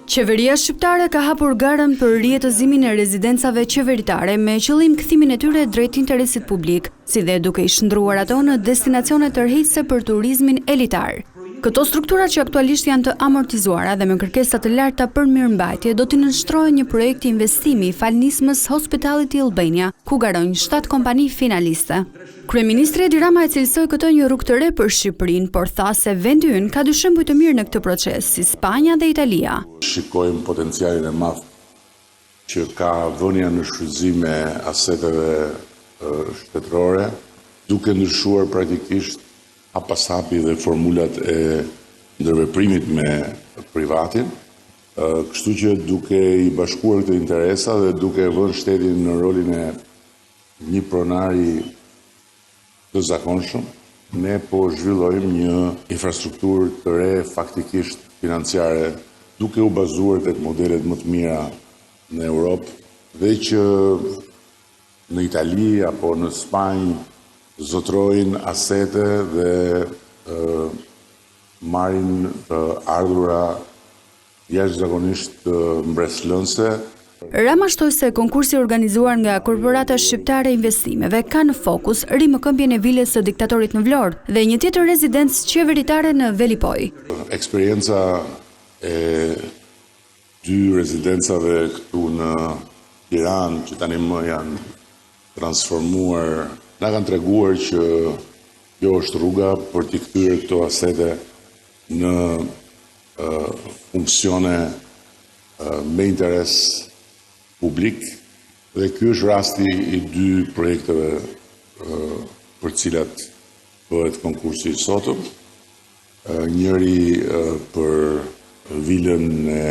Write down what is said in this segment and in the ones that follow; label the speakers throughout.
Speaker 1: Qeveria shqiptare ka hapur garën për rjetëzimin e rezidencave qeveritare me qëllim kthimin e tyre drejt interesit publik, si dhe duke i shndruar ato në destinacione tërheqëse për turizmin elitar. Këto struktura që aktualisht janë të amortizuara dhe me kërkesa të larta për mirëmbajtje do t'i nënshtrojë një projekt investimi i falnismës Hospitality Albania, ku garojnë 7 kompani finaliste. Kryeministri Edi Rama e cilësoi këtë një rrugë të re për Shqipërinë, por tha se vendi ynë ka dy shembuj të mirë në këtë proces, si Spanja dhe Italia.
Speaker 2: Shikojmë potencialin e madh që ka vënia në shfrytëzim e aseteve shtetërore, duke ndryshuar praktikisht hapashapi dhe formulat e ndërveprimit me privatin, kështu që duke i bashkuar këto interesa dhe duke vënë shtetin në rolin e një pronari të zakonshëm, ne po zhvillojmë një infrastrukturë të re faktikisht financiare, duke u bazuar tek modelet më të mira në Europë, dhe që në Itali apo në Spanjë zotrojnë asete dhe marrin ardhura jashtëzakonisht mbreslënse.
Speaker 1: Rama shtoi se konkursi organizuar nga Korporata Shqiptare e Investimeve ka në fokus rimëkëmbjen e vilës së diktatorit në Vlorë dhe një tjetër rezidencë qeveritare në Velipoj.
Speaker 2: Eksperienca e 2 rezidencave këtu në Tiranë, që tani më janë transformuar, na kanë treguar që kjo është rruga për t'i kthyer këto asete në funksione me interes publik, dhe ky është rasti i 2 projekteve për cilat bëhet konkursi i sotëm. Njëri për vilën e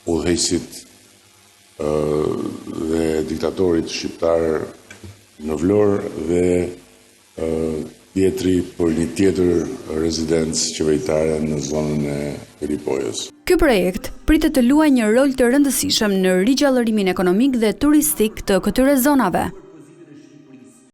Speaker 2: udhëheqësit dhe diktatorit shqiptar në Vlorë dhe tjetri për një tjetër rezidencë qeveritare në zonën e Velipojës.
Speaker 1: Ky projekt pritet të luajë një rol të rëndësishëm në rigjallërimin ekonomik dhe turistik të këtyre zonave.